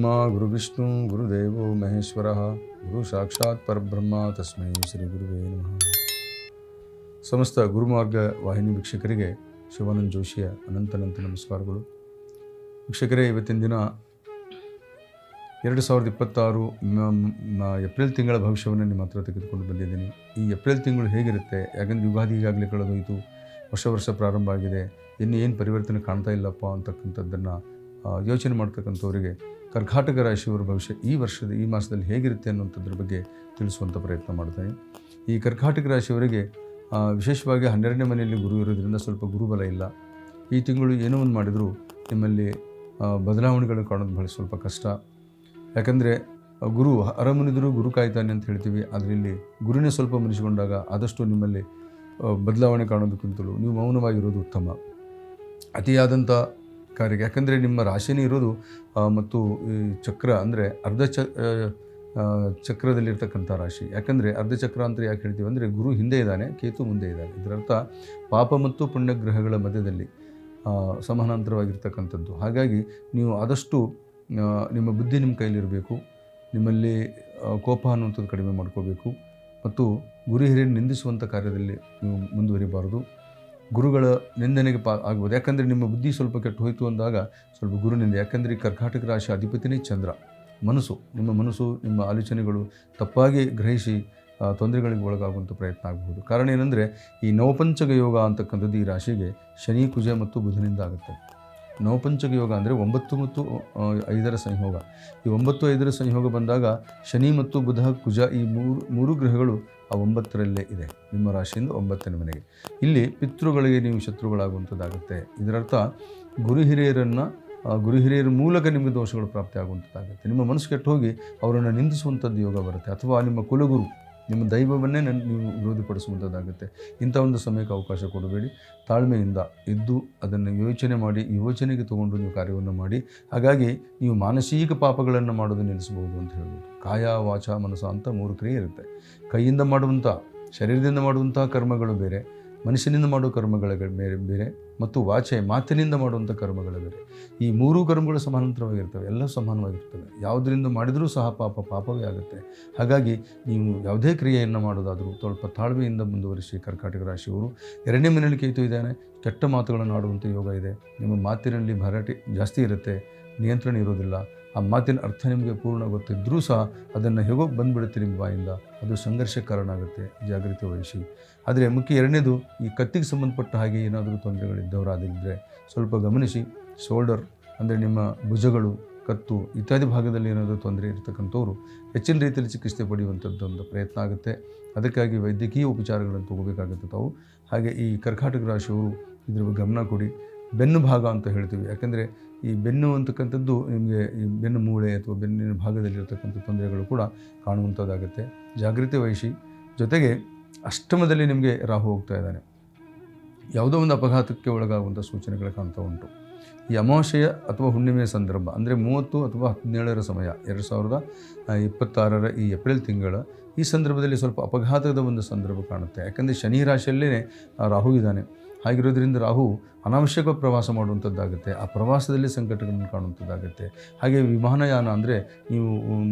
ಗುರುಬ್ರಹ್ಮ ಗುರುವಿಷ್ಣು ಗುರುದೇವೋ ಮಹೇಶ್ವರ ಗುರು ಸಾಕ್ಷಾತ್ ಪರಬ್ರಹ್ಮ ತಸ್ಮೈ ಶ್ರೀ ಗುರುವೇ ನಮಃ. ಸಮಸ್ತ ಗುರುಮಾರ್ಗ ವಾಹಿನಿ ವೀಕ್ಷಕರಿಗೆ ಶಿವಾನಂದ ಜೋಶಿಯ ಅನಂತ ನಮಸ್ಕಾರಗಳು. ವೀಕ್ಷಕರೇ, ಇವತ್ತಿನ ದಿನ 2026 ಏಪ್ರಿಲ್ ತಿಂಗಳ ಭವಿಷ್ಯವನ್ನು ನಿಮ್ಮ ಹತ್ರ ತೆಗೆದುಕೊಂಡು ಬಂದಿದ್ದೀನಿ. ಈ ಏಪ್ರಿಲ್ ತಿಂಗಳು ಹೇಗಿರುತ್ತೆ, ಯಾಕಂದರೆ ಯುಗಾದಿ ಈಗಾಗಲೇ ಕಳೆದೋಯಿತು, ವರ್ಷ ಪ್ರಾರಂಭ ಆಗಿದೆ, ಇನ್ನು ಏನು ಪರಿವರ್ತನೆ ಕಾಣ್ತಾ ಇಲ್ಲಪ್ಪ ಅಂತಕ್ಕಂಥದ್ದನ್ನು ಯೋಚನೆ ಮಾಡ್ತಕ್ಕಂಥವರಿಗೆ ಕರ್ಕಾಟಕ ರಾಶಿಯವರ ಭವಿಷ್ಯ ಈ ಮಾಸದಲ್ಲಿ ಹೇಗಿರುತ್ತೆ ಅನ್ನುವಂಥದ್ರ ಬಗ್ಗೆ ತಿಳಿಸುವಂಥ ಪ್ರಯತ್ನ ಮಾಡ್ತೀನಿ. ಈ ಕರ್ಕಾಟಕ ರಾಶಿಯವರಿಗೆ ವಿಶೇಷವಾಗಿ 12ನೇ ಮನೆಯಲ್ಲಿ ಗುರು ಇರೋದ್ರಿಂದ ಸ್ವಲ್ಪ ಗುರುಬಲ ಇಲ್ಲ. ಈ ತಿಂಗಳು ಏನೋ ಒಂದು ಮಾಡಿದರೂ ನಿಮ್ಮಲ್ಲಿ ಬದಲಾವಣೆಗಳು ಕಾಣೋದು ಬಹಳ ಸ್ವಲ್ಪ ಕಷ್ಟ. ಯಾಕಂದರೆ ಗುರು ಅರಮುನಿದ್ರು ಗುರು ಕಾಯ್ತಾನೆ ಅಂತ ಹೇಳ್ತೀವಿ, ಆದರೆ ಇಲ್ಲಿ ಗುರುನೇ ಸ್ವಲ್ಪ ಮುನಿಸಿಕೊಂಡಾಗ ಆದಷ್ಟು ನಿಮ್ಮಲ್ಲಿ ಬದಲಾವಣೆ ಕಾಣೋದಕ್ಕಿಂತಲೂ ನೀವು ಮೌನವಾಗಿರೋದು ಉತ್ತಮ. ಅತಿಯಾದಂಥ ಕಾರ್ಯ, ಯಾಕಂದರೆ ನಿಮ್ಮ ರಾಶಿನೇ ಇರೋದು ಮತ್ತು ಈ ಚಕ್ರ ಅಂದರೆ ಚಕ್ರದಲ್ಲಿರ್ತಕ್ಕಂಥ ರಾಶಿ. ಯಾಕಂದರೆ ಅರ್ಧಚಕ್ರ ಅಂತ ಯಾಕೆ ಹೇಳ್ತೀವಿ ಅಂದರೆ ಗುರು ಹಿಂದೆ ಇದ್ದಾನೆ, ಕೇತು ಮುಂದೆ ಇದ್ದಾನೆ. ಇದರರ್ಥ ಪಾಪ ಮತ್ತು ಪುಣ್ಯಗ್ರಹಗಳ ಮಧ್ಯದಲ್ಲಿ ಸಮಾನಾಂತರವಾಗಿರ್ತಕ್ಕಂಥದ್ದು. ಹಾಗಾಗಿ ನೀವು ಆದಷ್ಟು ನಿಮ್ಮ ಬುದ್ಧಿ ನಿಮ್ಮ ಕೈಲಿರಬೇಕು, ನಿಮ್ಮಲ್ಲಿ ಕೋಪ ಅನ್ನುವಂಥದ್ದು ಕಡಿಮೆ ಮಾಡ್ಕೋಬೇಕು ಮತ್ತು ಗುರು ಹಿರಿಯರು ನಿಂದಿಸುವಂಥ ಕಾರ್ಯದಲ್ಲಿ ನೀವು ಮುಂದುವರಿಬಾರ್ದು. ಗುರುಗಳ ನಿಂದನೆಗೆ ಆಗ್ಬೋದು, ಯಾಕಂದರೆ ನಿಮ್ಮ ಬುದ್ಧಿ ಸ್ವಲ್ಪ ಕೆಟ್ಟು ಹೋಯಿತು ಅಂದಾಗ ಸ್ವಲ್ಪ ಗುರುನಿಂದ. ಯಾಕಂದರೆ ಈ ಕರ್ಕಾಟಕ ರಾಶಿ ಅಧಿಪತಿನೇ ಚಂದ್ರ. ನಿಮ್ಮ ಮನಸ್ಸು ನಿಮ್ಮ ಆಲೋಚನೆಗಳು ತಪ್ಪಾಗಿ ಗ್ರಹಿಸಿ ತೊಂದರೆಗಳಿಗೆ ಒಳಗಾಗುವಂಥ ಪ್ರಯತ್ನ ಆಗಬಹುದು. ಕಾರಣ ಏನಂದರೆ ಈ ನವಪಂಚಕ ಯೋಗ ಅಂತಕ್ಕಂಥದ್ದು ಈ ರಾಶಿಗೆ ಶನಿ, ಕುಜ ಮತ್ತು ಬುಧನಿಂದ ಆಗುತ್ತೆ. ನವಪಂಚಕ ಯೋಗ ಅಂದರೆ 9 ಮತ್ತು 5ರ ಸಂಯೋಗ. ಈ 9, 5ರ ಸಂಯೋಗ ಬಂದಾಗ ಶನಿ ಮತ್ತು ಬುಧ, ಕುಜ ಈ ಮೂರು ಗ್ರಹಗಳು ಆ 9ರಲ್ಲೇ ಇದೆ, ನಿಮ್ಮ ರಾಶಿಯಿಂದ 9ನೇ ಮನೆಗೆ. ಇಲ್ಲಿ ಪಿತೃಗಳಿಗೆ ನೀವು ಶತ್ರುಗಳಾಗುವಂಥದ್ದಾಗುತ್ತೆ. ಇದರರ್ಥ ಗುರು ಹಿರಿಯರ ಮೂಲಕ ನಿಮಗೆ ದೋಷಗಳು ಪ್ರಾಪ್ತಿ ಆಗುವಂಥದ್ದಾಗುತ್ತೆ. ನಿಮ್ಮ ಮನಸ್ಸು ಕೆಟ್ಟು ಹೋಗಿ ಅವರನ್ನು ನಿಂದಿಸುವಂಥದ್ದು ಯೋಗ ಬರುತ್ತೆ, ಅಥವಾ ನಿಮ್ಮ ಕುಲಗುರು ನಿಮ್ಮ ದೈವವನ್ನೇ ನೀವು ವಿರೋಧಪಡಿಸುವಂಥದ್ದಾಗುತ್ತೆ. ಇಂಥ ಒಂದು ಸಮಯಕ್ಕೆ ಅವಕಾಶ ಕೊಡಬೇಡಿ. ತಾಳ್ಮೆಯಿಂದ ಇದ್ದು ಅದನ್ನು ಯೋಚನೆಗೆ ತಗೊಂಡು ನೀವು ಕಾರ್ಯವನ್ನು ಮಾಡಿ. ಹಾಗಾಗಿ ನೀವು ಮಾನಸಿಕ ಪಾಪಗಳನ್ನು ಮಾಡೋದು ನಿಲ್ಲಿಸಬಹುದು ಅಂತ ಹೇಳ್ಬೋದು. ಕಾಯ, ವಾಚ, ಮನಸ್ಸು ಅಂತ 3 ಕ್ರಿಯೆ ಇರುತ್ತೆ. ಕೈಯಿಂದ ಮಾಡುವಂಥ, ಶರೀರದಿಂದ ಮಾಡುವಂಥ ಕರ್ಮಗಳು ಬೇರೆ, ಮನುಷ್ಯನಿಂದ ಮಾಡುವ ಕರ್ಮಗಳ ಬೇರೆ ಮತ್ತು ಮಾತಿನಿಂದ ಮಾಡುವಂಥ ಕರ್ಮಗಳು ಬೇರೆ. ಈ 3 ಕರ್ಮಗಳು ಸಮಾನಾಂತರವಾಗಿರ್ತವೆ, ಎಲ್ಲ ಸಮಾನವಾಗಿರ್ತವೆ. ಯಾವುದರಿಂದ ಮಾಡಿದರೂ ಸಹ ಪಾಪವೇ ಆಗುತ್ತೆ. ಹಾಗಾಗಿ ನೀವು ಯಾವುದೇ ಕ್ರಿಯೆಯನ್ನು ಮಾಡೋದಾದರೂ ಸ್ವಲ್ಪ ತಾಳ್ಮೆಯಿಂದ ಮುಂದುವರಿಸಿ. ಕರ್ಕಾಟಕ ರಾಶಿಯವರು 2ನೇ ಮನೆಯಲ್ಲಿ ಕೇತು ಇದ್ದಾನೆ, ಕೆಟ್ಟ ಮಾತುಗಳನ್ನು ಆಡುವಂಥ ಯೋಗ ಇದೆ. ನಿಮ್ಮ ಮಾತಿನಲ್ಲಿ ಭರಾಟೆ ಜಾಸ್ತಿ ಇರುತ್ತೆ, ನಿಯಂತ್ರಣ ಇರೋದಿಲ್ಲ. ಆ ಮಾತಿನ ಅರ್ಥ ನಿಮಗೆ ಪೂರ್ಣ ಗೊತ್ತಿದ್ದರೂ ಸಹ ಅದನ್ನು ಹೇಗೋ ಬಂದುಬಿಡುತ್ತೆ ನಿಮ್ಮ ಬಾಯಿಂದ, ಅದು ಸಂಘರ್ಷಕ್ಕೆ ಕಾರಣ ಆಗುತ್ತೆ. ಜಾಗೃತಿ ವಹಿಸಿ. ಆದರೆ ಮುಖ್ಯ 2ನೇದು, ಈ ಕತ್ತಿಗೆ ಸಂಬಂಧಪಟ್ಟ ಹಾಗೆ ಏನಾದರೂ ತೊಂದರೆಗಳಿದ್ದವರಾದಿದ್ದರೆ ಸ್ವಲ್ಪ ಗಮನಿಸಿ. ಶೋಲ್ಡರ್ ಅಂದರೆ ನಿಮ್ಮ ಭುಜಗಳು, ಕತ್ತು ಇತ್ಯಾದಿ ಭಾಗದಲ್ಲಿ ಏನಾದರೂ ತೊಂದರೆ ಇರತಕ್ಕಂಥವ್ರು ಹೆಚ್ಚಿನ ರೀತಿಯಲ್ಲಿ ಚಿಕಿತ್ಸೆ ಪಡೆಯುವಂಥದ್ದೊಂದು ಪ್ರಯತ್ನ ಆಗುತ್ತೆ. ಅದಕ್ಕಾಗಿ ವೈದ್ಯಕೀಯ ಉಪಚಾರಗಳನ್ನು ತಗೋಬೇಕಾಗುತ್ತೆ ತಾವು. ಹಾಗೆ ಈ ಕರ್ಕಾಟಕ ರಾಶಿಯವರು ಇದ್ರ ಬಗ್ಗೆ ಗಮನ ಕೊಡಿ. ಬೆನ್ನು ಭಾಗ ಅಂತ ಹೇಳ್ತೀವಿ, ಯಾಕೆಂದರೆ ಈ ಬೆನ್ನು ಅಂತಕ್ಕಂಥದ್ದು ನಿಮಗೆ ಈ ಬೆನ್ನು ಮೂಳೆ ಅಥವಾ ಬೆನ್ನಿನ ಭಾಗದಲ್ಲಿರ್ತಕ್ಕಂಥ ತೊಂದರೆಗಳು ಕೂಡ ಕಾಣುವಂಥದ್ದಾಗುತ್ತೆ. ಜಾಗೃತಿ ವಹಿಸಿ. ಜೊತೆಗೆ ಅಷ್ಟಮದಲ್ಲಿ ನಿಮಗೆ ರಾಹು ಹೋಗ್ತಾ ಇದ್ದಾನೆ, ಯಾವುದೋ ಒಂದು ಅಪಘಾತಕ್ಕೆ ಒಳಗಾಗುವಂಥ ಸೂಚನೆಗಳು ಕಾಣ್ತಾ ಉಂಟು. ಈ ಅಮಾವಾಸ್ಯೆಯ ಅಥವಾ ಹುಣ್ಣಿಮೆಯ ಸಂದರ್ಭ ಅಂದರೆ 30 ಅಥವಾ 17ರ ಸಮಯ 2026ರ ಈ ಏಪ್ರಿಲ್ ತಿಂಗಳ ಈ ಸಂದರ್ಭದಲ್ಲಿ ಸ್ವಲ್ಪ ಅಪಘಾತದ ಒಂದು ಸಂದರ್ಭ ಕಾಣುತ್ತೆ. ಯಾಕಂದರೆ ಶನಿ ರಾಶಿಯಲ್ಲೇ ರಾಹು ಇದ್ದಾನೆ. ಹಾಗಿರೋದ್ರಿಂದ ರಾಹು ಅನಾವಶ್ಯಕ ಪ್ರವಾಸ ಮಾಡುವಂಥದ್ದಾಗುತ್ತೆ. ಆ ಪ್ರವಾಸದಲ್ಲಿ ಸಂಕಟಗಳನ್ನು ಕಾಣುವಂಥದ್ದಾಗುತ್ತೆ. ಹಾಗೆ ವಿಮಾನಯಾನ ಅಂದರೆ ನೀವು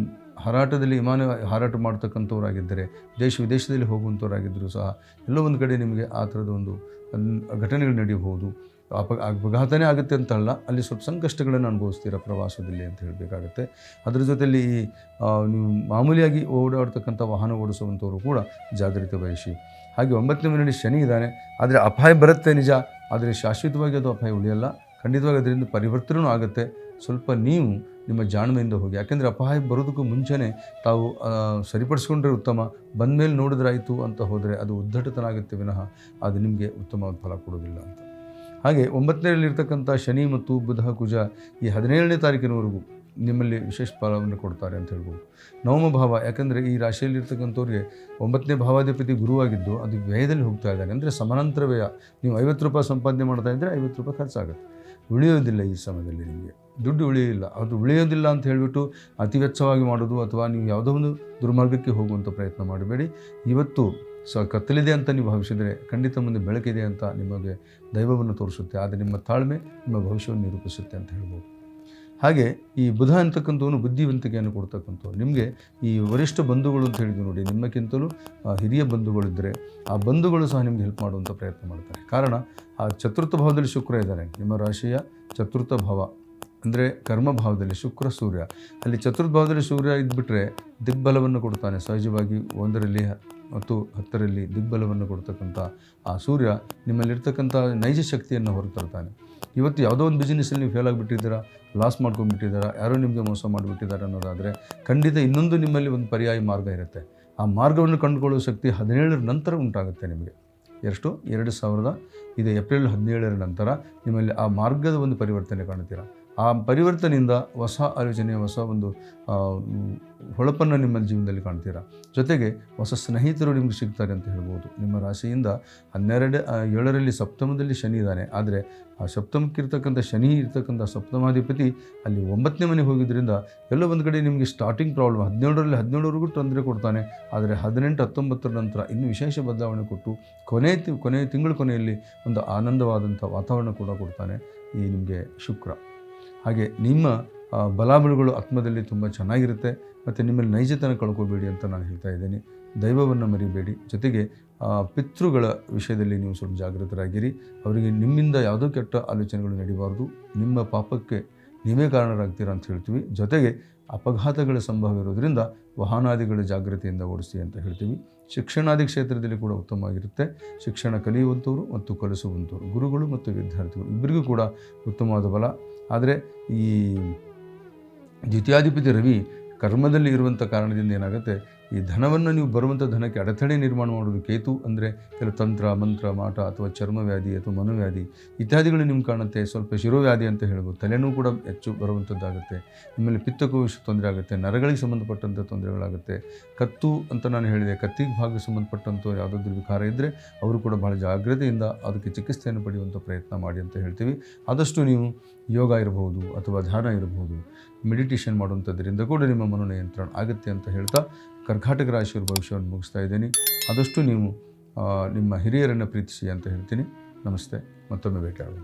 ಹಾರಾಟದಲ್ಲಿ ಹಾರಾಟ ಮಾಡ್ತಕ್ಕಂಥವರಾಗಿದ್ದರೆ, ವಿದೇಶದಲ್ಲಿ ಹೋಗುವಂಥವರಾಗಿದ್ದರೂ ಸಹ ಎಲ್ಲೋ ಒಂದು ಕಡೆ ನಿಮಗೆ ಆ ಥರದ ಒಂದು ಘಟನೆಗಳು ನಡೆಯಬಹುದು. ಅಪಘಾತನೇ ಆಗುತ್ತೆ ಅಂತಲ್ಲ, ಅಲ್ಲಿ ಸ್ವಲ್ಪ ಸಂಕಷ್ಟಗಳನ್ನು ಅನುಭವಿಸ್ತೀರ ಪ್ರವಾಸದಲ್ಲಿ ಅಂತ ಹೇಳಬೇಕಾಗತ್ತೆ. ಅದರ ಜೊತೆಯಲ್ಲಿ ನೀವು ಮಾಮೂಲಿಯಾಗಿ ಓಡಾಡ್ತಕ್ಕಂಥ ವಾಹನ ಓಡಿಸುವಂಥವರು ಕೂಡ ಜಾಗೃತಿ ವಹಿಸಿ. ಹಾಗೆ 9ನೇ ಮನೆಯಲ್ಲಿ ಶನಿ ಇದ್ದಾನೆ. ಆದರೆ ಅಪಾಯ ಬರುತ್ತೆ ನಿಜ, ಆದರೆ ಶಾಶ್ವತವಾಗಿ ಅದು ಅಪಾಯ ಉಳಿಯಲ್ಲ. ಖಂಡಿತವಾಗಿ ಅದರಿಂದ ಪರಿವರ್ತನೆಯೂ ಆಗುತ್ತೆ. ಸ್ವಲ್ಪ ನೀವು ನಿಮ್ಮ ಜಾಣ್ಮೆಯಿಂದ ಹೋಗಿ, ಯಾಕೆಂದರೆ ಅಪಾಯ ಬರೋದಕ್ಕೂ ಮುಂಚೆನೇ ತಾವು ಸರಿಪಡಿಸ್ಕೊಂಡ್ರೆ ಉತ್ತಮ. ಬಂದ ಮೇಲೆ ನೋಡಿದ್ರಾಯಿತು ಅಂತ ಹೋದರೆ ಅದು ಉದ್ದಟತನ ಆಗುತ್ತೆ ವಿನಃ ಅದು ನಿಮಗೆ ಉತ್ತಮವಾದ ಫಲ ಕೊಡೋದಿಲ್ಲ ಅಂತ. ಹಾಗೆ 9ನೇಲ್ಲಿರ್ತಕ್ಕಂಥ ಶನಿ ಮತ್ತು ಬುಧ, ಕುಜ ಈ 17ನೇ ತಾರೀಕಿನವರೆಗೂ ನಿಮ್ಮಲ್ಲಿ ವಿಶೇಷ ಫಲವನ್ನು ಕೊಡ್ತಾರೆ ಅಂತ ಹೇಳ್ಬೋದು. ನವಮ ಭಾವ, ಯಾಕಂದರೆ ಈ ರಾಶಿಯಲ್ಲಿರ್ತಕ್ಕಂಥವ್ರಿಗೆ 9ನೇ ಭಾವಾಧಿಪತಿ ಗುರುವಾಗಿದ್ದು ಅದು ವ್ಯಯದಲ್ಲಿ ಹೋಗ್ತಾ ಇದ್ದಾನೆ. ಅಂದರೆ ಸಮಾನಾಂತರ ವ್ಯಯ. ನೀವು 50 ರೂಪಾಯಿ ಸಂಪಾದನೆ ಮಾಡ್ತಾ ಇದ್ದರೆ 50 ರೂಪಾಯಿ ಖರ್ಚಾಗುತ್ತೆ. ಉಳಿಯೋದಿಲ್ಲ ಈ ಸಮಯದಲ್ಲಿ, ನಿಮಗೆ ದುಡ್ಡು ಉಳಿಯೋದಿಲ್ಲ. ಅದು ಉಳಿಯೋದಿಲ್ಲ ಅಂತ ಹೇಳಿಬಿಟ್ಟು ಅತಿ ವೆಚ್ಚವಾಗಿ ಮಾಡೋದು ಅಥವಾ ನೀವು ಯಾವುದೋ ಒಂದು ದುರ್ಮಾರ್ಗಕ್ಕೆ ಹೋಗುವಂಥ ಪ್ರಯತ್ನ ಮಾಡಬೇಡಿ. ಇವತ್ತು ಕತ್ತಲಿದೆ ಅಂತ ನೀವು ಭಾವಿಸಿದರೆ ಖಂಡಿತ ಮುಂದೆ ಬೆಳಕಿದೆ ಅಂತ ನಿಮಗೆ ದೈವವನ್ನು ತೋರಿಸುತ್ತೆ. ಆದರೆ ನಿಮ್ಮ ತಾಳ್ಮೆ ನಿಮ್ಮ ಭವಿಷ್ಯವನ್ನು ನಿರೂಪಿಸುತ್ತೆ ಅಂತ ಹೇಳ್ಬೋದು. ಹಾಗೆ ಈ ಬುಧ ಅಂತಕ್ಕಂಥವನು ಬುದ್ಧಿವಂತಿಕೆಯನ್ನು ಕೊಡ್ತಕ್ಕಂಥವ್ರು. ನಿಮಗೆ ಈ ವರಿಷ್ಠ ಬಂಧುಗಳು ಅಂತ ಹೇಳಿದ್ವಿ ನೋಡಿ, ನಿಮ್ಮಕ್ಕಿಂತಲೂ ಹಿರಿಯ ಬಂಧುಗಳಿದ್ದರೆ ಆ ಬಂಧುಗಳು ಸಹ ನಿಮಗೆ ಹೆಲ್ಪ್ ಮಾಡುವಂಥ ಪ್ರಯತ್ನ ಮಾಡ್ತಾರೆ. ಕಾರಣ ಆ ಚತುರ್ಥ ಭಾವದಲ್ಲಿ ಶುಕ್ರ ಇದ್ದಾನೆ, ನಿಮ್ಮ ರಾಶಿಯ ಚತುರ್ಥ ಭಾವ ಅಂದರೆ ಕರ್ಮಭಾವದಲ್ಲಿ ಶುಕ್ರ ಸೂರ್ಯ. ಅಲ್ಲಿ ಚತುರ್ಥ ಭಾವದಲ್ಲಿ ಸೂರ್ಯ ಇದ್ದುಬಿಟ್ರೆ ದಿಗ್ಬಲವನ್ನು ಕೊಡ್ತಾನೆ. ಸಹಜವಾಗಿ 1ರಲ್ಲಿ ಮತ್ತು 10ರಲ್ಲಿ ದಿಗ್ಬಲವನ್ನು ಕೊಡ್ತಕ್ಕಂಥ ಆ ಸೂರ್ಯ ನಿಮ್ಮಲ್ಲಿರ್ತಕ್ಕಂಥ ನೈಜ ಶಕ್ತಿಯನ್ನು ಹೊರತರ್ತಾನೆ. ಇವತ್ತು ಯಾವುದೋ ಒಂದು ಬಿಸ್ನೆಸ್ಸಲ್ಲಿ ನೀವು ಫೇಲ್ ಆಗಿಬಿಟ್ಟಿದ್ದೀರಾ, ಲಾಸ್ ಮಾಡ್ಕೊಂಡ್ಬಿಟ್ಟಿದ್ದೀರಾ, ಯಾರೋ ನಿಮಗೆ ಮೋಸ ಮಾಡಿಬಿಟ್ಟಿದ್ದಾರೆ ಅನ್ನೋದಾದರೆ ಖಂಡಿತ ಇನ್ನೊಂದು ನಿಮ್ಮಲ್ಲಿ ಒಂದು ಪರ್ಯಾಯ ಮಾರ್ಗ ಇರುತ್ತೆ. ಆ ಮಾರ್ಗವನ್ನು ಕಂಡುಕೊಳ್ಳುವ ಶಕ್ತಿ 17ರ ನಂತರ ಉಂಟಾಗುತ್ತೆ ನಿಮಗೆ. ಎಷ್ಟು 2000 ಇದು ಏಪ್ರಿಲ್ 17ರ ನಂತರ ನಿಮ್ಮಲ್ಲಿ ಆ ಮಾರ್ಗದ ಒಂದು ಪರಿವರ್ತನೆ ಕಾಣ್ತೀರಾ. ಆ ಪರಿವರ್ತನೆಯಿಂದ ಹೊಸ ಆಲೋಚನೆ, ಹೊಸ ಒಂದು ಹೊಳಪನ್ನು ನಿಮ್ಮ ಜೀವನದಲ್ಲಿ ಕಾಣ್ತೀರಾ. ಜೊತೆಗೆ ಹೊಸ ಸ್ನೇಹಿತರು ನಿಮಗೆ ಸಿಗ್ತಾರೆ ಅಂತ ಹೇಳ್ಬೋದು. ನಿಮ್ಮ ರಾಶಿಯಿಂದ 7ರಲ್ಲಿ ಸಪ್ತಮದಲ್ಲಿ ಶನಿ ಇದ್ದಾನೆ. ಆದರೆ ಆ ಸಪ್ತಮಕ್ಕಿರ್ತಕ್ಕಂಥ ಶನಿ ಇರ್ತಕ್ಕಂಥ ಸಪ್ತಮಾಧಿಪತಿ ಅಲ್ಲಿ 9ನೇ ಮನೆಗೆ ಹೋಗಿದ್ದರಿಂದ ಎಲ್ಲೋ ಒಂದು ಕಡೆ ನಿಮಗೆ ಸ್ಟಾರ್ಟಿಂಗ್ ಪ್ರಾಬ್ಲಮ್. 17ರಲ್ಲಿ 17ವರೆಗೂ ತೊಂದರೆ ಕೊಡ್ತಾನೆ. ಆದರೆ 18, 19ರ ನಂತರ ಇನ್ನೂ ವಿಶೇಷ ಬದಲಾವಣೆ ಕೊಟ್ಟು ಕೊನೆಯ ತಿಂಗಳ ಕೊನೆಯಲ್ಲಿ ಒಂದು ಆನಂದವಾದಂಥ ವಾತಾವರಣ ಕೂಡ ಕೊಡ್ತಾನೆ ಈ ನಿಮಗೆ ಶುಕ್ರ. ಹಾಗೆ ನಿಮ್ಮ ಬಲಾಬಲಗಳು ಆತ್ಮದಲ್ಲಿ ತುಂಬ ಚೆನ್ನಾಗಿರುತ್ತೆ. ಮತ್ತು ನಿಮ್ಮಲ್ಲಿ ನೈಜತನ ಕಳ್ಕೊಬೇಡಿ ಅಂತ ನಾನು ಹೇಳ್ತಾ ಇದ್ದೀನಿ. ದೈವವನ್ನು ಮರಿಬೇಡಿ. ಜೊತೆಗೆ ಪಿತೃಗಳ ವಿಷಯದಲ್ಲಿ ನೀವು ಸ್ವಲ್ಪ ಜಾಗೃತರಾಗಿರಿ. ಅವರಿಗೆ ನಿಮ್ಮಿಂದ ಯಾವುದೋ ಕೆಟ್ಟ ಆಲೋಚನೆಗಳು ನಡೀಬಾರ್ದು. ನಿಮ್ಮ ಪಾಪಕ್ಕೆ ನೀವೇ ಕಾರಣರಾಗ್ತೀರಾ ಅಂತ ಹೇಳ್ತೀವಿ. ಜೊತೆಗೆ ಅಪಘಾತಗಳ ಸಂಭವ ಇರೋದರಿಂದ ವಾಹನಾದಿಗಳ ಜಾಗೃತಿಯಿಂದ ಓಡಿಸಿ ಅಂತ ಹೇಳ್ತೀವಿ. ಶಿಕ್ಷಣಾದಿ ಕ್ಷೇತ್ರದಲ್ಲಿ ಕೂಡ ಉತ್ತಮವಾಗಿರುತ್ತೆ. ಶಿಕ್ಷಣ ಕಲಿಯುವಂಥವ್ರು ಮತ್ತು ಕಲಿಸುವಂಥವ್ರು, ಗುರುಗಳು ಮತ್ತು ವಿದ್ಯಾರ್ಥಿಗಳು ಇಬ್ಬರಿಗೂ ಕೂಡ ಉತ್ತಮವಾದ ಬಲ. ಆದರೆ ಈ ದ್ವಿತೀಯಾಧಿಪತಿ ರವಿ ಕರ್ಮದಲ್ಲಿ ಇರುವಂಥ ಕಾರಣದಿಂದ ಏನಾಗುತ್ತೆ, ಈ ಧನವನ್ನು ನೀವು ಬರುವಂಥ ಧನಕ್ಕೆ ಅಡೆತಡೆ ನಿರ್ಮಾಣ ಮಾಡೋದು ಕೇತು. ಅಂದರೆ ಕೆಲವು ತಂತ್ರ ಮಂತ್ರ ಮಾಟ ಅಥವಾ ಚರ್ಮವ್ಯಾಧಿ ಅಥವಾ ಮನೋವ್ಯಾಧಿ ಇತ್ಯಾದಿಗಳು ನಿಮ್ಗೆ ಕಾಣುತ್ತೆ. ಸ್ವಲ್ಪ ಶಿರೋವ್ಯಾಧಿ ಅಂತ ಹೇಳ್ಬೋದು, ತಲೆನೋವು ಕೂಡ ಹೆಚ್ಚು ಬರುವಂಥದ್ದಾಗುತ್ತೆ. ನಿಮ್ಮಲ್ಲಿ ಪಿತ್ತಕೋಶ ತೊಂದರೆ ಆಗುತ್ತೆ, ನರಗಳಿಗೆ ಸಂಬಂಧಪಟ್ಟಂಥ ತೊಂದರೆಗಳಾಗುತ್ತೆ. ಕತ್ತು ಅಂತ ನಾನು ಹೇಳಿದೆ, ಕತ್ತಿಗೆ ಭಾಗಕ್ಕೆ ಸಂಬಂಧಪಟ್ಟಂಥ ಯಾವುದಾದ್ರೂ ವಿಕಾರ ಇದ್ದರೆ ಅವರು ಕೂಡ ಭಾಳ ಜಾಗ್ರತೆಯಿಂದ ಅದಕ್ಕೆ ಚಿಕಿತ್ಸೆಯನ್ನು ಪಡೆಯುವಂಥ ಪ್ರಯತ್ನ ಮಾಡಿ ಅಂತ ಹೇಳ್ತೀವಿ. ಆದಷ್ಟು ನೀವು ಯೋಗ ಇರಬಹುದು ಅಥವಾ ಧ್ಯಾನ ಇರಬಹುದು, ಮೆಡಿಟೇಷನ್ ಮಾಡುವಂಥದ್ರಿಂದ ಕೂಡ ನಿಮ್ಮ ಮನೋನಿಯಂತ್ರಣ ಆಗುತ್ತೆ ಅಂತ ಹೇಳ್ತಾ ಕರ್ಕಾಟಕ ರಾಶಿಯವರ ಭವಿಷ್ಯವನ್ನು ಮುಗಿಸ್ತಾ ಇದ್ದೀನಿ. ಆದಷ್ಟು ನೀವು ನಿಮ್ಮ ಹಿರಿಯರನ್ನು ಪ್ರೀತಿಸಿ ಅಂತ ಹೇಳ್ತೀನಿ. ನಮಸ್ತೆ, ಮತ್ತೊಮ್ಮೆ ಭೇಟಿಯಾಗೋಣ.